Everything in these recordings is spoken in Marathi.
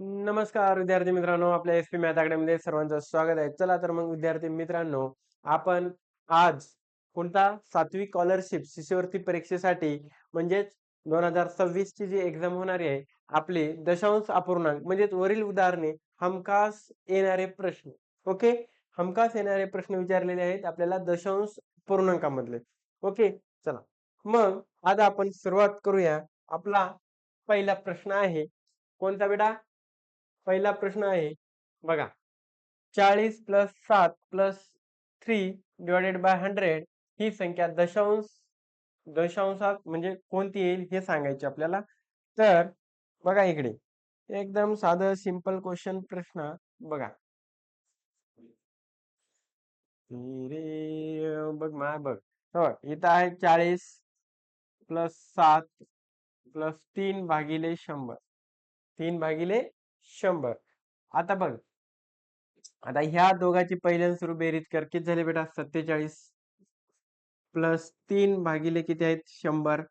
नमस्कार विद्यार्थी मित्रांनो, आपल्या एस पी मॅथ अकॅडमीमध्ये सर्वांचं स्वागत आहे. चला तर मग विद्यार्थी मित्रांनो, आपण आज कोणता 7वी स्कॉलरशिप शिष्यवृत्ती परीक्षेसाठी म्हणजेच 2026 ची जी एक्झाम होणारी आहे, आपली दशांश अपूर्णांक म्हणजेच वरील उदाहरणे हमखास येणारे प्रश्न. ओके, हमखास येणारे प्रश्न विचारलेले आहेत आपल्याला दशांश पूर्णांकामधले. ओके, चला मग आज आपण सुरुवात करूया. आपला पहिला प्रश्न आहे कोणता बेटा? पहिला प्रश्न आहे बघा, 40 प्लस 7 प्लस 3 डिवायडेड बाय 100 ही संख्या दशांशात म्हणजे कोणती येईल हे सांगायचे आपल्याला. तर बघा इकडे एकदम साधं सिंपल क्वेश्चन प्रश्न बघा. बघ बघ हो, इथं आहे 40 प्लस 7 प्लस 3 भागिले 100. 3/100. आता बघ, आता ह्या दोघांची पहिल्यांदा सुरू बेरीज कर. किती झाले बेटा? 47 प्लस 3 भागिले किती आहेत? 100.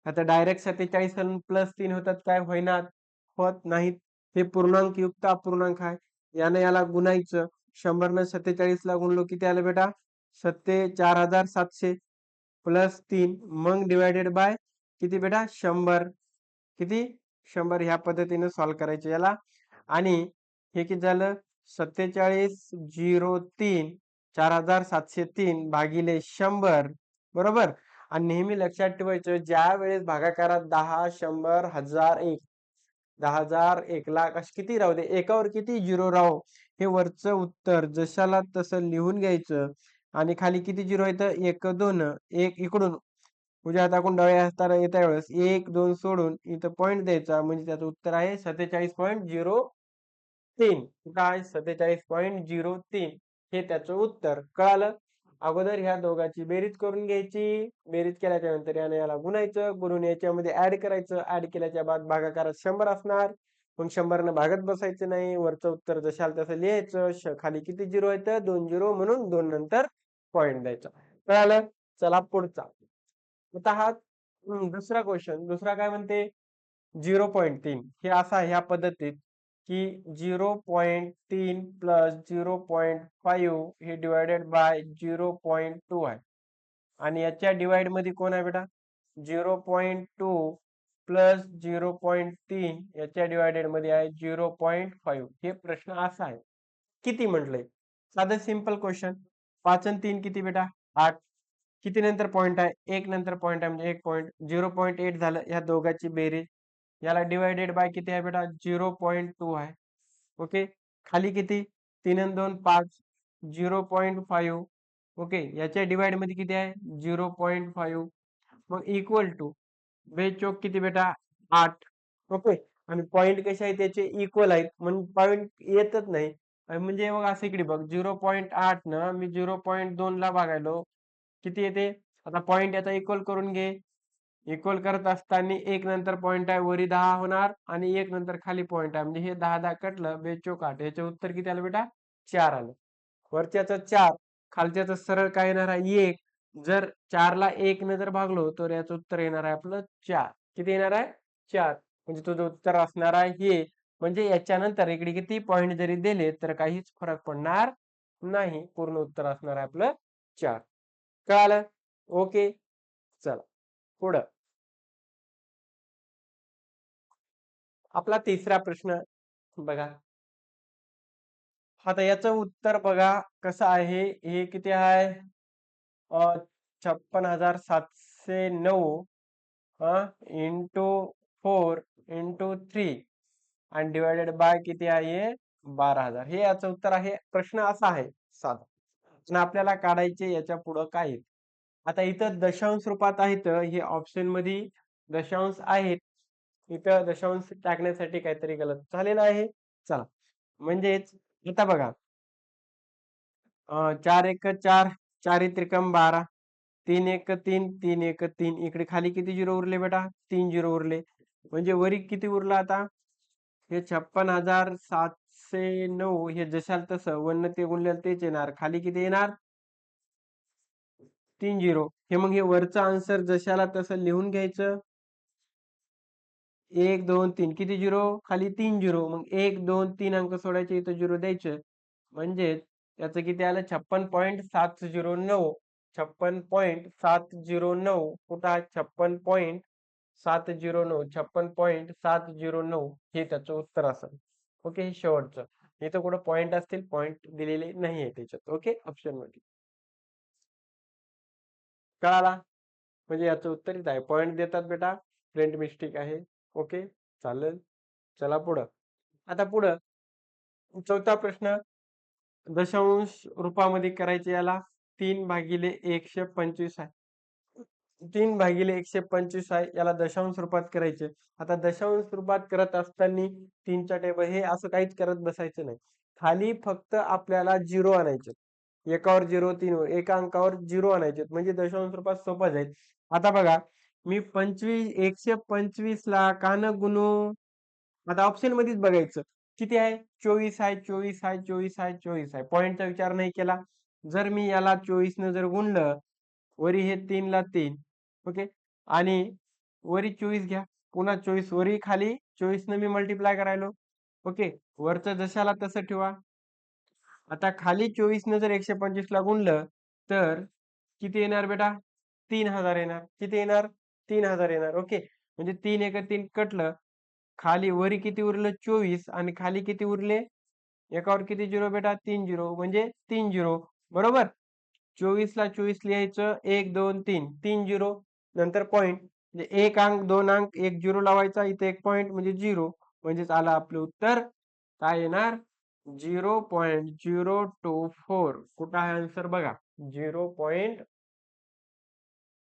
आता डायरेक्ट 47 प्लस 3 होतात काय? होईनात, होत नाहीत. हे पूर्णांक युक्त अपूर्णांक आहे. याने याला गुणायचं. 100 न 47 ला गुणलो किती आलं बेटा? 47,700 प्लस 3 मग डिवायडेड बाय किती बेटा? 100. किती? 100. ह्या पद्धतीने सॉल्व्ह करायचे याला. आणि हे किती झालं? 47,003 4703 भागिले 100 बरोबर. आणि नेहमी लक्षात ठेवायचं, ज्या वेळेस भागाकारात 10, 100, 1001, 10,000, 1,00,000 असे किती राहू दे, एकावर किती झिरो राहो, हे वरचं उत्तर जशाला तसं लिहून घ्यायचं. आणि खाली किती झिरो येतं? 1 2 एक इकडून उजव्या हाताकडून डाव्या हाताला येत्या वेळेस 1 2 सोडून इथं पॉईंट द्यायचा, म्हणजे त्याचं उत्तर आहे 47.03. काय? 47.03 हे त्याचं उत्तर. कळालं? अगोदर ह्या दोघांची बेरीज करून घ्यायची. बेरीज केल्याच्या नंतर याने याला गुणायचं. गुणून याच्यामध्ये ऍड करायचं. ऍड केल्याच्या बाद भागाकारात 100 असणार. मग 100 न भागत बसायचं नाही. वरचं उत्तर जशाला तसं लिहायचं. खाली किती झिरो येतं? 2 झिरो, म्हणून 2 नंतर पॉईंट द्यायचा. कळालं? चला पुढचा. आता हा दुसरा क्वेश्चन. दुसरा काय म्हणते? 0.3 हे असा ह्या पद्धतीत की 0.3 प्लस 0.5 हे डिवायडेड बाय 0.2 आहे. आणि याच्या डिवाइड मध्ये कोण आहे बेटा? 0.2 प्लस 0.3 याच्या डिवायडेड मध्ये आहे 0.5. हे प्रश्न असा आहे. किती म्हटलंय? साधं सिंपल क्वेश्चन. 5 आणि 3 किती बेटा? 8. किती नंतर पॉइंट आहे? 1 नंतर पॉइंट आहे, म्हणजे 1 पॉइंट. 0.8 झालं. ह्या दोघांची बेरीज. याला डिवायडेड बाय किती आहे बेटा? 0.2 आहे. ओके. खाली किती? 3 आणि 2 5. 0.5. ओके. याच्या डिवाइड मध्ये किती आहे? 0.5. मग इक्वल टू बेचोक किती बेटा? 8. ओके. आणि पॉइंट कसे आहेत त्याचे? इक्वल आहेत, म्हणून पॉइंट येतच नाही. म्हणजे मग असं इकडे बघ, 0.8 न मी 0.2 ला भागायलो, किती येते? आता पॉइंट याचा इक्वल करून घे. इक्वल करत असताना 1 नंतर पॉइंट आहे, वरी 10 होणार, आणि 1 नंतर खाली पॉइंट आहे, म्हणजे हे 10 कटलं, बेचोक 8. याचे उत्तर किती आलं बेटा? 4 आलं. वरच्याचं 4, खालच्याचं सरळ काय येणार आहे? 1. जर 4 ला 1 ने जर भागलो तर याचं उत्तर येणार आहे आपलं 4. किती येणार आहे? 4. म्हणजे तुझं उत्तर असणार आहे हे. म्हणजे याच्यानंतर इकडे किती पॉइंट जरी दिले तर काहीच फरक पडणार नाही. पूर्ण उत्तर असणार आहे आपलं 4. कळालं? ओके. चला पुढं. आपला तिसरा प्रश्न बघा. आता याचं उत्तर बघा कसं आहे. हे किती आहे? 56,709 इंटू 4 इंटू 3 आणि डिवायडेड बाय किती आहे? 12,000. हे याचं उत्तर आहे. प्रश्न असा आहे साधा. आणि आपल्याला काढायचे याच्या पुढं काय आहे. आता इथं दशांश रूपात आहेत, हे ऑप्शन मध्ये दशांश आहेत. इथं दशांश टाकण्यासाठी काहीतरी गलत झालेलं आहे. चला, म्हणजेच आता बघा, 4 एक 4, 4 त्रिकम 12, 3 एक 3, 3 एक 3. इकडे खाली किती झिरो उरले बेटा? 3 झिरो उरले. म्हणजे वरी किती उरलं आता? हे 56,709 हे जशाल तसं 1 ते गुणलेलं तेच येणार. खाली किती येणार? 3 झिरो. हे मग हे वरचं आन्सर जशाला तसं लिहून घ्यायचं. 1 2 3 किती झिरो खाली 3 झिरो मग 1 2 3 अंक सोडायचे इथं झिरो द्यायचे म्हणजे त्याचं किती आलं 56.709 56.709 कुठं आहे 56.709 56.709 हे त्याचं उत्तर असेल ओके हे शेवटचं इथं कुठं पॉईंट असतील पॉईंट दिलेले नाही आहे त्याच्यात ओके ऑप्शन मध्ये कळाला म्हणजे याचं उत्तर इथं आहे पॉईंट देतात बेटा प्रिंट मिस्टेक आहे ओके चालेल चला पुढं आता पुढं चौथा प्रश्न दशांश रूपामध्ये करायचे याला 3/125 आहे 3/125 आहे याला दशांश रूपात करायचे आता दशांश रूपात करत असताना 3च्या टेबल हे असं काहीच करत बसायचं नाही खाली फक्त आपल्याला झिरो आणायचे एकावर झिरो तीन एका अंकावर झिरो आणायचे म्हणजे दशांश रूपात सोपं जाईल आता बघा मी 125 ला कान गुणू आता ऑप्शन मध्येच बघायचं किती आहे 24 आहे 24 आहे 24 आहे 24 आहे पॉईंटचा विचार नाही केला जर मी याला 24 न जर गुणलं वरी हे 3 ला 3 ओके आणि वरी 24 घ्या पुन्हा 24 वरी खाली 24 न मी मल्टिप्लाय करायलो ओके वरचं जशाला तसं ठेवा आता खाली 24 न जर 125 ला गुणलं तर किती येणार बेटा 3000 येणार किती येणार 3000 येणार ओके म्हणजे 3 एक 3 कटलं खाली वरी किती उरलं 24 आणि खाली किती उरले एकावर किती झिरो बेटा 3 झिरो म्हणजे 3 झिरो बरोबर 24 ला 24 लिहायचं 1 2 3 3 झिरो नंतर पॉइंट म्हणजे एक अंक दोन अंक एक झिरो लावायचा इथे एक पॉइंट म्हणजे झिरो म्हणजेच आलं आपलं उत्तर काय येणार 0.024 कुठं आहे आन्सर बघा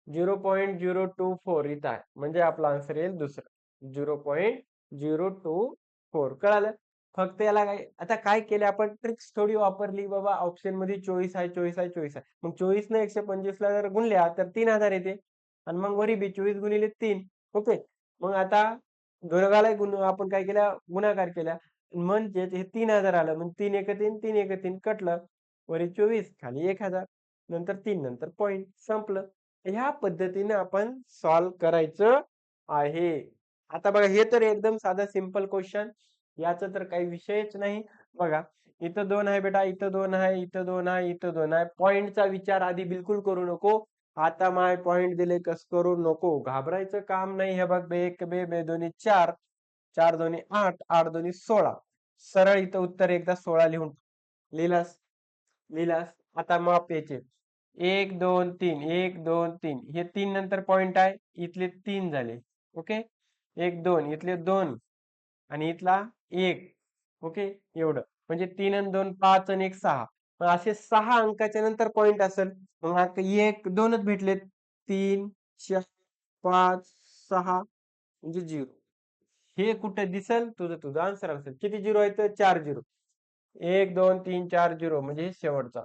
0.024 इथं आहे म्हणजे आपला आन्सर येईल दुसरं 0.024 कळालं फक्त याला काय आता काय केलं आपण ट्रिक्स थोडी वापरली बाबा ऑप्शन मध्ये 24 आहे 24 आहे 24 आहे मग 24 ने 125 ला जर गुणल्या तर 3000 येते आणि मग वरी बी 24 गुणिले 3 ओके मग आता दोघाला गुण आपण काय केल्या गुणाकार केल्या म्हणजे हे 3000 आलं मग 3 एक 3 3 एक 3 कटलं वरी 24 खाली 1000 नंतर 3 नंतर पॉइंट संपलं ह्या पद्धतीने आपण सॉल्व करायचं आहे आता बघा हे तर एकदम साधा सिंपल क्वेश्चन याचा तर काही विषयच नाही बघा इथं 2 आहे बेटा इथं 2 आहे इथं 2 आहे इथं 2 आहे पॉइंटचा विचार आधी बिलकुल करू नको आता माय पॉइंट दिले कस करू नको घाबरायचं काम नाही हे बघ बे एक बे बे दोन्ही 4 4 दोन्ही 8 8 दोन्ही 16 सरळ इथं उत्तर एकदा 16 लिहून लिहिलास लिहिलास आता माप याचे 1 2 3 1 2 3 हे 3 नंतर पॉइंट आहे इथले 3 झाले ओके 1 2 इथले 2 आणि इथला 1 ओके एवढं म्हणजे 3 आणि 2 5 आणि 1 6 मग असे 6 अंकाच्या नंतर पॉइंट असेल मग आता 1 2च भेटलेत 3 4 5 6 म्हणजे 0 हे कुठे दिसेल तुझं तुझं आन्सर असेल किती झिरो आहे तर 4 झिरो 1 2 3 4 झिरो म्हणजे शेवटचा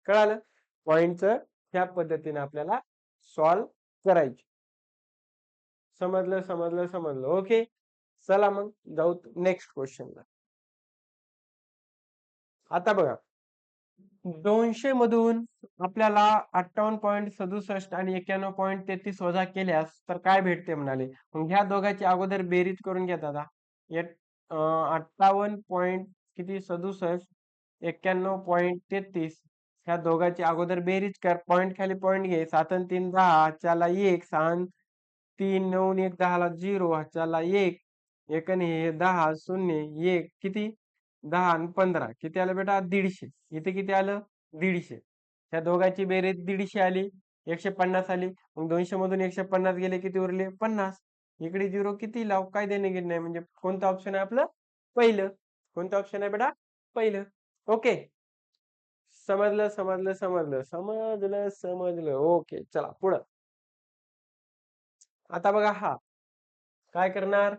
कळालं पॉइंटचं ह्या पद्धतीने आपल्याला सॉल्व करायचे समजलं समजलं समजलं ओके चला मग जाऊ नेक्स्ट क्वेश्चनला आता बघा 200 मधून आपल्याला 58.67 आणि 91.33 वजा केल्यास तर काय भेटते म्हणाले मग ह्या दोघांची अगोदर बेरीज करून घ्या दादा 58 पॉईंट किती 67 91.33 ह्या दोघांची अगोदर बेरीज कर पॉईंट खाली पॉईंट घे 7 आणि 3 10 च्याला 1 6 3 9 1 10 ला 0 च्याला 1 1 आणि हे 10 0 1 किती 10 आणि 15 किती आलं बेटा 150 इथे किती आलं 150 ह्या दोघांची बेरीज 150 आली 150 आली मग 200 मधून 150 गेले किती उरले 50 इकडे 0 किती लाव काय देणे घेणे नाही म्हणजे कोणतं ऑप्शन आहे आपलं पहिलं कोणतं ऑप्शन आहे बेटा पहिलं ओके समजलं समजलं समजलं समजलं समजलं ओके चला पुढं आता बघा हा काय करणार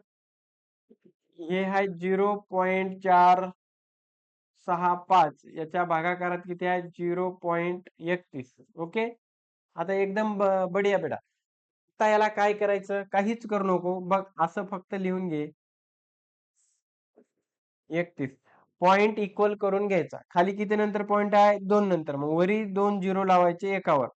हे आहे 0.465 याच्या भागाकारात किती आहे 0.31 ओके आता एकदम बढिया बेटा आता याला काय करायचं काहीच करू नको बघ असं फक्त लिहून घे 31 पॉइंट इक्वल करून घ्यायचा खाली किती नंतर पॉइंट आहे 2 नंतर मग वरी 2 झिरो लावायचे एकावर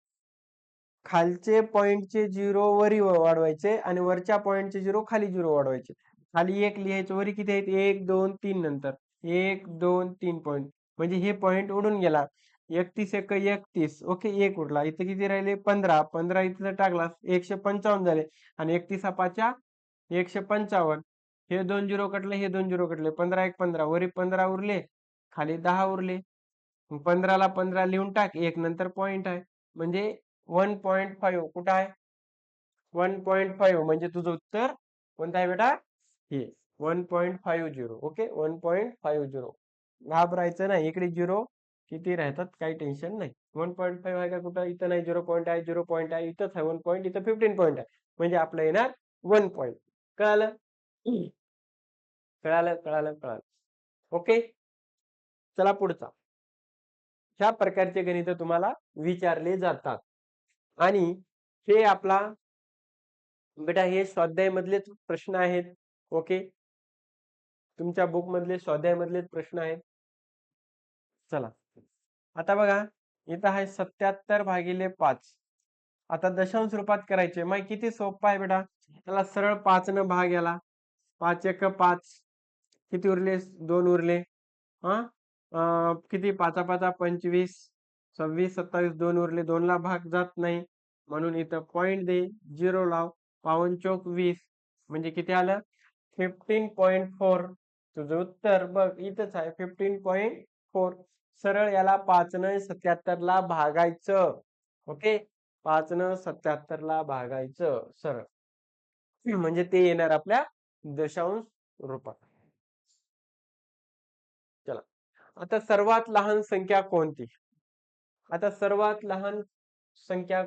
खालचे पॉइंटचे 0 वरी वाढवायचे आणि वरच्या पॉइंटचे 0 खाली 0 वाढवायचे. खाली 1 लिहायचं, वरी किती आहेत? 1, 2, 3 नंतर 1, 2, 3 पॉइंट. म्हणजे हे पॉइंट उडून गेला. 31 एक 31. ओके, 1 उरला. इथे किती राहिले? 15. 15 इथं टाकलास 155 झाले आणि 31 पाचा 155. हे 2 0 कटले, हे 2 0 कटले. 15 1 15. वरी 15 उरले, खाली 10 उरले. 15 ला 15 लिहून टाक. 1 नंतर पॉइंट आहे. म्हणजे 1.5 कुठं आहे? 1.5 म्हणजे तुझं उत्तर कोणतं आहे बेटा? हे 1.50. ओके, 1.50. घाबरायचं नाही. इकडे 0 किती राहतात काही टेन्शन नाही. 1.5 आहे का कुठं? इथं नाही. 0 पॉईंट आहे, 0 पॉईंट आहे. इथंच आहे 1 पॉईंट. इथं 15 पॉईंट आहे. म्हणजे आपलं येणार 1 पॉईंट. कळालं? कळालं, कळालं, कळालं. ओके, चला पुढचा. ह्या प्रकारचे गणित तुम्हाला विचारले जातात आणि हे आपला बेटा हे स्वाध्याय मधलेच प्रश्न आहेत. ओके, तुमच्या बुक मधले स्वाध्याय मधलेच प्रश्न आहेत. चला आता बघा, इथं आहे 77 भागिले 5. आता दशांश रूपात करायचे. मग किती सोपं आहे बेटा. त्याला सरळ 5 न भाग याला. 5 एक 5. किती उरले? 2 उरले. हा, किती? 5 5 25. 26 27 2 उरले. 2 ला भाग जात नाही म्हणून इथं पॉइंट दे. 0 लाव. 5 चौक 20 म्हणजे किती आलं? 15.4. तुझं उत्तर बघ इथंच आहे, 15.4. सरळ याला 5 न 77 ला भागायचं. ओके, 5 न 77 ला भागायचं सरळ. म्हणजे ते येणार आपल्या दशांश रूपात. चला आता सर्वात लहान संख्या कोणती? आता सर्वात लहान संख्या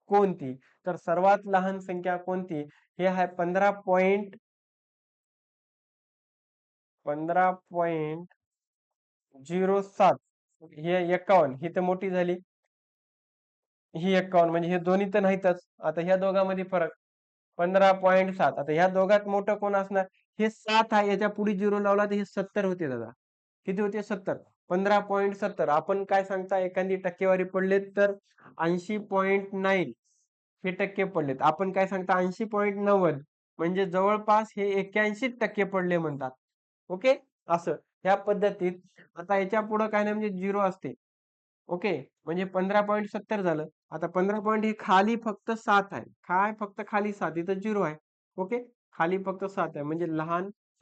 कोणती? तर सर्वात लहान संख्या कोणती? हे आहे 15.07. हे 51. ही तर मोठी झाली. ही 51 म्हणजे हे दोन्ही तर नाहीतच. आता ह्या दोघांमध्ये फरक 15.7. आता ह्या दोघात मोठं कोण असणार? हे 7 आहे. याच्या पुढे 0 लावला तर हे 70 होते दादा. किती होते? 70. 15.70. आपण काय सांगता एखादी टक्केवारी पडले तर 80.9 हे टक्के पडलेत. आपण काय सांगता 80.90 म्हणजे जवळपास हे 81% पडले म्हणतात. ओके, असं ह्या पद्धतीत. आता याच्या पुढे काय नाही म्हणजे 0 असते. ओके, म्हणजे 15.70 झालं. आता 15 पॉईंट हे खाली फक्त 7 आहे. काय? फक्त खाली 7. इथं 0 आहे. ओके, खाली फक्त 7 आहे. म्हणजे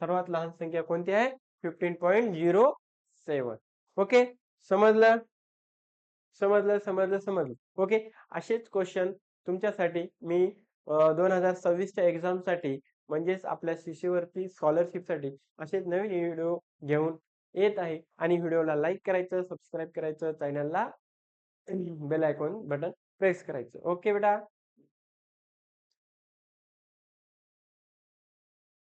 सर्वात लहान संख्या कोणती आहे? 15.07. ओके, समजलं? समजलं, समजलं, समजलं. ओके, असेच क्वेश्चन तुमच्यासाठी मी 2026च्या एक्झामसाठी म्हणजेच आपल्या शिष्यवृत्ती स्कॉलरशिपसाठी असेच नवीन व्हिडिओ घेऊन येत आहे. आणि व्हिडिओला लाईक करायचं, सबस्क्राईब करायचं, चॅनलला बेल आयकॉन बटन प्रेस करायचं. ओके बेटा.